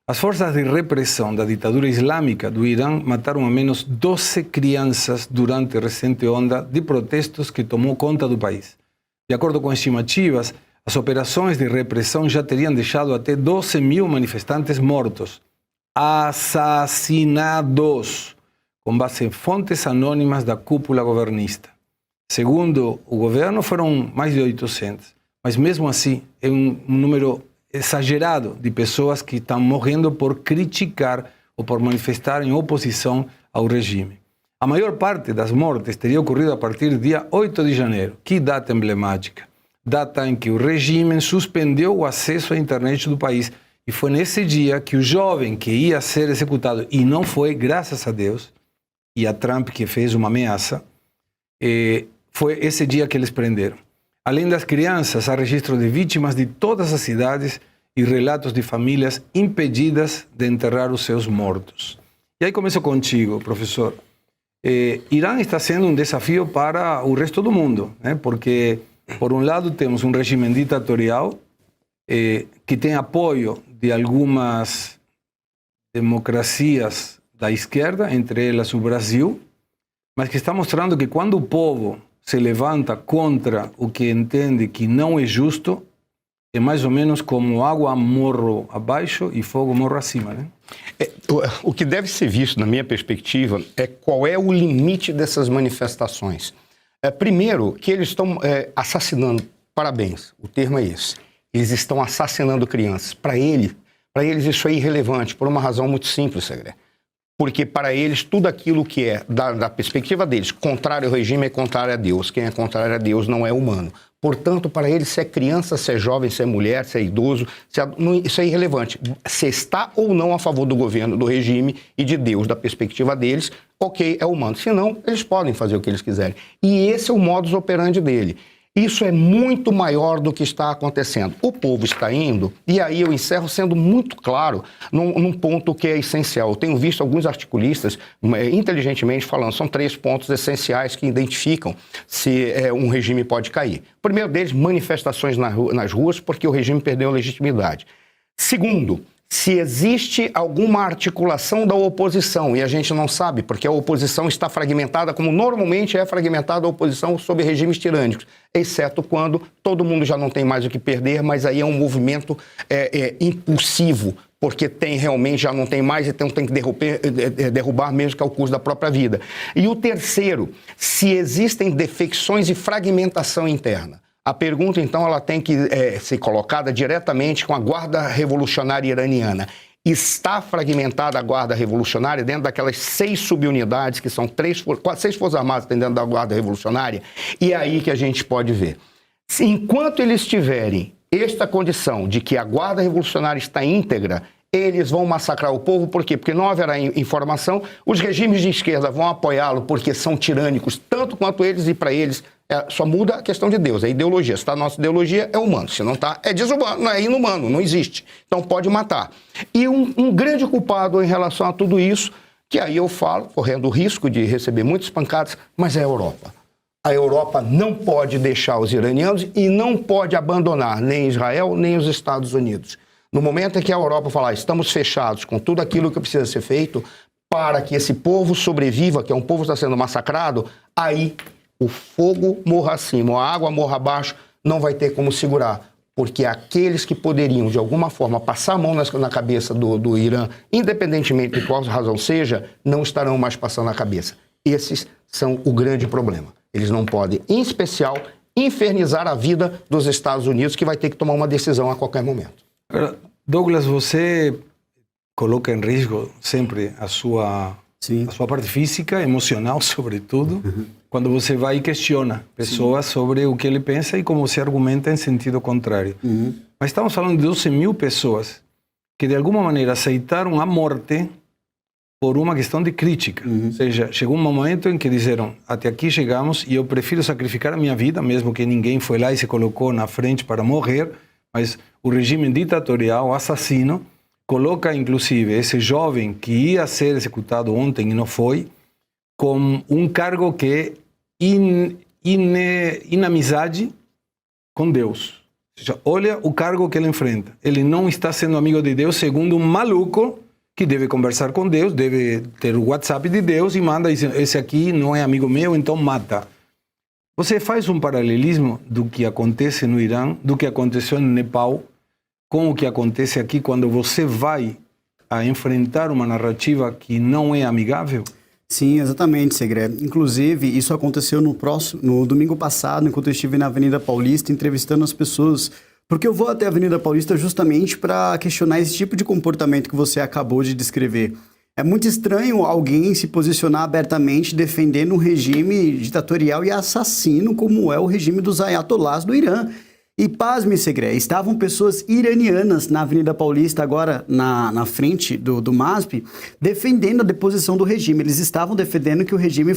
As forças de repressão da ditadura islâmica do Irã mataram ao menos 12 crianças durante a recente onda de protestos que tomou conta do país. De acordo com estimativas, as operações de repressão já teriam deixado até 12 mil manifestantes mortos, assassinados, com base em fontes anônimas da cúpula governista. Segundo o governo, foram mais de 800, mas mesmo assim é um número exagerado de pessoas que estão morrendo por criticar ou por manifestar em oposição ao regime. A maior parte das mortes teria ocorrido a partir do dia 8 de janeiro, que data emblemática. Data em que o regime suspendeu o acesso à internet do país. E foi nesse dia que o jovem que ia ser executado, e não foi, graças a Deus, e a Trump que fez uma ameaça, foi esse dia que eles prenderam. Além das crianças, há registro de vítimas de todas as cidades e relatos de famílias impedidas de enterrar os seus mortos. E aí começo contigo, professor. Irã está sendo um desafio para o resto do mundo, né? Porque, por um lado, temos um regime ditatorial que tem apoio de algumas democracias da esquerda, entre elas o Brasil, mas que está mostrando que quando o povo se levanta contra o que entende que não é justo, é mais ou menos como água morro abaixo e fogo morro acima, né? O que deve ser visto, na minha perspectiva, é qual é o limite dessas manifestações. Primeiro, que eles estão assassinando, parabéns, o termo é esse, eles estão assassinando crianças. Para eles isso é irrelevante, por uma razão muito simples, Segré. Porque para eles tudo aquilo que é, da perspectiva deles, contrário ao regime é contrário a Deus. Quem é contrário a Deus não é humano. Portanto, para eles, se é criança, se é jovem, se é mulher, se é idoso, isso é irrelevante. Se está ou não a favor do governo, do regime e de Deus, da perspectiva deles, ok, é humano. Se não, eles podem fazer o que eles quiserem. E esse é o modus operandi dele. Isso é muito maior do que está acontecendo. O povo está indo, e aí eu encerro sendo muito claro num ponto que é essencial. Eu tenho visto alguns articulistas inteligentemente falando, são 3 pontos essenciais que identificam se um regime pode cair. O primeiro deles, manifestações nas ruas, porque o regime perdeu a legitimidade. Segundo, se existe alguma articulação da oposição, e a gente não sabe, porque a oposição está fragmentada, como normalmente é fragmentada a oposição sob regimes tirânicos, exceto quando todo mundo já não tem mais o que perder, mas aí é um movimento impulsivo, porque realmente já não tem mais, então tem que derrubar mesmo que ao custo da própria vida. E o terceiro, se existem defecções e fragmentação interna. A pergunta, então, ela tem que ser colocada diretamente com a Guarda Revolucionária Iraniana. Está fragmentada a Guarda Revolucionária dentro daquelas 6 subunidades, que são 6 Forças Armadas dentro da Guarda Revolucionária? E é aí que a gente pode ver. Enquanto eles tiverem esta condição de que a Guarda Revolucionária está íntegra, eles vão massacrar o povo. Por quê? Porque não haverá informação, os regimes de esquerda vão apoiá-lo porque são tirânicos, tanto quanto eles, e para eles só muda a questão de Deus, a ideologia. Se está a nossa ideologia, é humano. Se não está, é desumano, é inumano, não existe. Então pode matar. E um grande culpado em relação a tudo isso, que aí eu falo, correndo o risco de receber muitas pancadas, mas é a Europa. A Europa não pode deixar os iranianos e não pode abandonar nem Israel, nem os Estados Unidos. No momento em que a Europa falar, estamos fechados com tudo aquilo que precisa ser feito para que esse povo sobreviva, que é um povo que está sendo massacrado, aí o fogo morra acima, a água morra abaixo, não vai ter como segurar. Porque aqueles que poderiam, de alguma forma, passar a mão na cabeça do Irã, independentemente de qual razão seja, não estarão mais passando a cabeça. Esses são o grande problema. Eles não podem, em especial, infernizar a vida dos Estados Unidos, que vai ter que tomar uma decisão a qualquer momento. Douglas, você coloca em risco sempre a sua parte física, emocional, sobretudo, quando você vai e questiona pessoas sobre o que ele pensa e como você argumenta em sentido contrário. Mas estamos falando de 12 mil pessoas que, de alguma maneira, aceitaram a morte por uma questão de crítica. Ou seja, chegou um momento em que disseram, até aqui chegamos e eu prefiro sacrificar a minha vida, mesmo que ninguém foi lá e se colocou na frente para morrer, mas o regime ditatorial, assassino, coloca inclusive esse jovem que ia ser executado ontem e não foi, com um cargo que é inamizade com Deus. Olha o cargo que ele enfrenta. Ele não está sendo amigo de Deus, segundo um maluco que deve conversar com Deus, deve ter o WhatsApp de Deus e manda, esse aqui não é amigo meu, então mata. Você faz um paralelismo do que acontece no Irã, do que aconteceu no Nepal, com o que acontece aqui quando você vai a enfrentar uma narrativa que não é amigável? Sim, exatamente, Segré. Inclusive, isso aconteceu no domingo passado, enquanto eu estive na Avenida Paulista entrevistando as pessoas, porque eu vou até a Avenida Paulista justamente para questionar esse tipo de comportamento que você acabou de descrever. É muito estranho alguém se posicionar abertamente defendendo um regime ditatorial e assassino como é o regime dos ayatolás do Irã. E pasme, Segré, estavam pessoas iranianas na Avenida Paulista, agora na frente do MASP, defendendo a deposição do regime. Eles estavam defendendo que o regime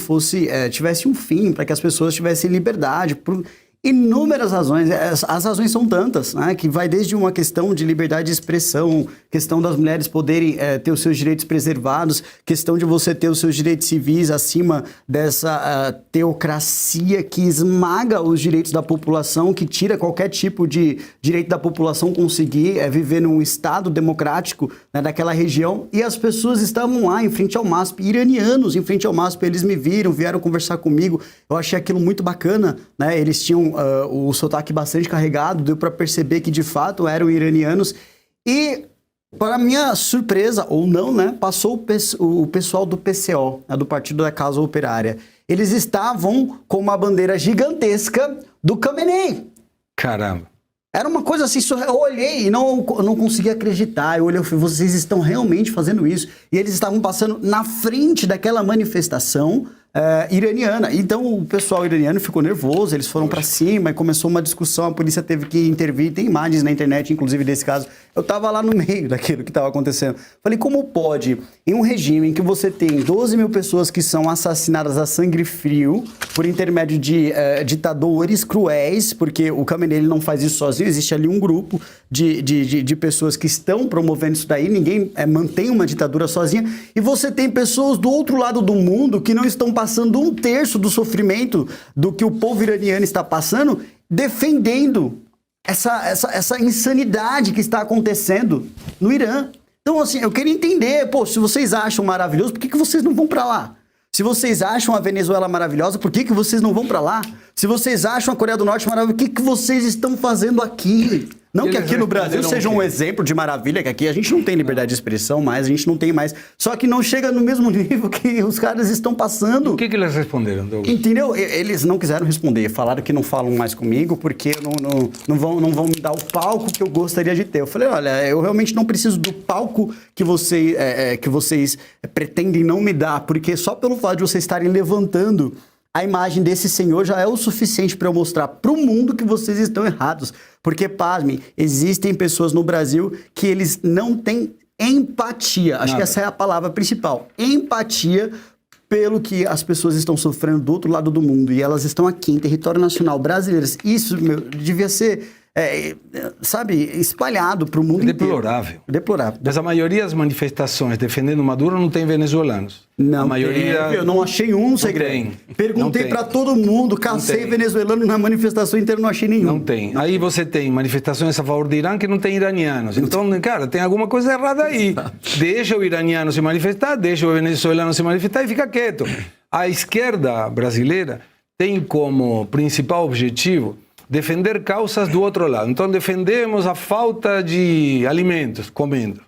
tivesse um fim, para que as pessoas tivessem liberdade, por inúmeras razões. As razões são tantas, né, que vai desde uma questão de liberdade de expressão, questão das mulheres poderem ter os seus direitos preservados, questão de você ter os seus direitos civis acima dessa teocracia que esmaga os direitos da população, que tira qualquer tipo de direito da população conseguir viver num estado democrático, né, daquela região. E as pessoas estavam lá em frente ao MASP, iranianos em frente ao MASP, eles me viram, vieram conversar comigo. Eu achei aquilo muito bacana, né? Eles tinham o sotaque bastante carregado, deu para perceber que de fato eram iranianos. E, para minha surpresa, ou não, né, passou o pessoal do PCO, né, do Partido da Causa Operária. Eles estavam com uma bandeira gigantesca do Khamenei. Caramba. Era uma coisa assim, eu olhei e não conseguia acreditar. Eu olhei e falei, vocês estão realmente fazendo isso? E eles estavam passando na frente daquela manifestação iraniana. Então o pessoal iraniano ficou nervoso, eles foram para cima e começou uma discussão, a polícia teve que intervir, tem imagens na internet, inclusive desse caso. Eu estava lá no meio daquilo que estava acontecendo. Falei, como pode, em um regime em que você tem 12 mil pessoas que são assassinadas a sangue frio por intermédio de ditadores cruéis, porque o Khamenei ele não faz isso sozinho, existe ali um grupo de pessoas que estão promovendo isso daí, ninguém mantém uma ditadura sozinha, e você tem pessoas do outro lado do mundo que não estão passando um terço do sofrimento do que o povo iraniano está passando, defendendo essa insanidade que está acontecendo no Irã. Então, assim, eu queria entender, se vocês acham maravilhoso, por que vocês não vão para lá? Se vocês acham a Venezuela maravilhosa, por que vocês não vão para lá? Se vocês acham a Coreia do Norte maravilhosa, o que vocês estão fazendo aqui? Não que aqui no Brasil seja um exemplo de maravilha, que aqui a gente não tem liberdade de expressão mais, a gente não tem mais. Só que não chega no mesmo nível que os caras estão passando. O que eles responderam, Douglas? Entendeu? Eles não quiseram responder, falaram que não falam mais comigo porque não vão me dar o palco que eu gostaria de ter. Eu falei, olha, eu realmente não preciso do palco que vocês pretendem não me dar, porque só pelo fato de vocês estarem levantando a imagem desse senhor já é o suficiente para eu mostrar para o mundo que vocês estão errados. Porque, pasmem, existem pessoas no Brasil que eles não têm empatia. Acho que essa é a palavra principal. Empatia pelo que as pessoas estão sofrendo do outro lado do mundo. E elas estão aqui em território nacional brasileiro. Isso, devia ser, espalhado para o mundo inteiro. Deplorável. Deplorável. Mas a maioria das manifestações defendendo Maduro não tem venezuelanos. Não, a maioria... eu não achei um, Segredo. Perguntei para todo mundo, cacei venezuelano na manifestação inteira, não achei nenhum. Não tem. Aí você tem manifestações a favor de Irã que não tem iranianos. Então, cara, tem alguma coisa errada aí. Deixa o iraniano se manifestar, deixa o venezuelano se manifestar e fica quieto. A esquerda brasileira tem como principal objetivo defender causas do outro lado. Então, defendemos a falta de alimentos, comendo.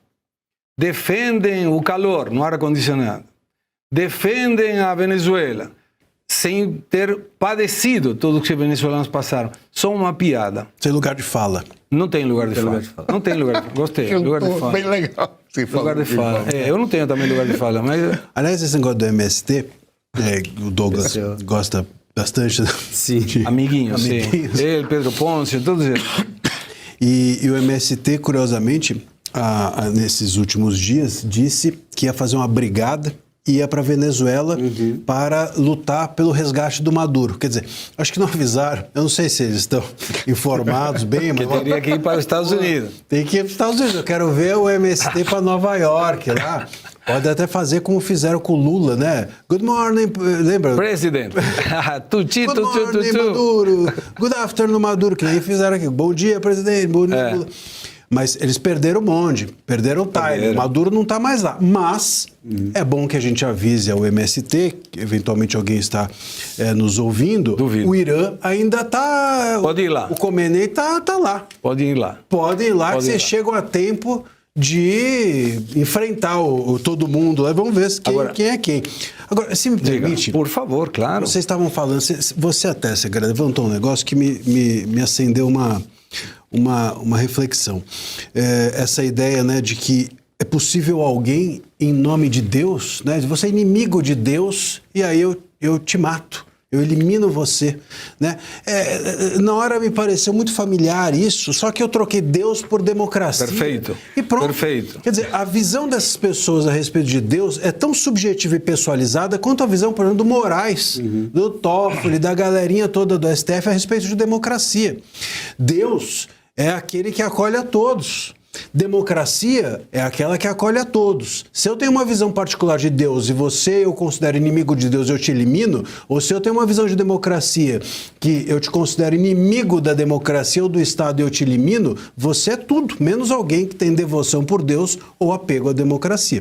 Defendem o calor no ar-condicionado. Defendem a Venezuela, sem ter padecido tudo o que os venezuelanos passaram. Só uma piada. Sem lugar de fala. Não tem lugar de fala. Não tem lugar de fala. Gostei. Lugar de fala. Bem legal. Lugar de fala. Eu não tenho também lugar de fala, mas... Aliás, esse negócio do MST, o Douglas gosta bastante. Sim. Amiguinhos, sim. Ele, Pedro Ponce, todos eles. E o MST, curiosamente, nesses últimos dias, disse que ia fazer uma brigada, ia para a Venezuela para lutar pelo resgate do Maduro. Quer dizer, acho que não avisaram. Eu não sei se eles estão informados bem, mas... teria que ir para os Estados Unidos. Tem que ir para os Estados Unidos. Eu quero ver o MST para Nova York, lá. Pode até fazer como fizeram com o Lula, né? Good morning, lembra? President. Tuti, Good morning, Maduro. Good afternoon, Maduro, que nem fizeram aqui. Bom dia, presidente. Bom dia, Lula. Mas eles perderam o bonde, perderam o time. Maduro não está mais lá. Mas é bom que a gente avise ao MST, que eventualmente alguém está nos ouvindo. Duvido. O Irã ainda está... Pode ir lá. O Khomeini está lá. Pode ir lá. Podem ir lá, que vocês chegam a tempo de enfrentar todo mundo. Vamos ver quem é quem. Agora, se me permite... Por favor, claro. Vocês estavam falando... Você até, Segre, levantou um negócio que me acendeu uma reflexão. Essa ideia, né, de que é possível alguém, em nome de Deus, né, você é inimigo de Deus e aí eu te mato, eu elimino você. Né? Na hora me pareceu muito familiar isso, só que eu troquei Deus por democracia. Perfeito. E pronto. Perfeito. Quer dizer, a visão dessas pessoas a respeito de Deus é tão subjetiva e pessoalizada quanto a visão, por exemplo, do Moraes, do Toffoli, da galerinha toda do STF a respeito de democracia. Deus é aquele que acolhe a todos. Democracia é aquela que acolhe a todos. Se eu tenho uma visão particular de Deus e você eu considero inimigo de Deus, eu te elimino, ou se eu tenho uma visão de democracia que eu te considero inimigo da democracia ou do Estado e eu te elimino, você é tudo, menos alguém que tem devoção por Deus ou apego à democracia.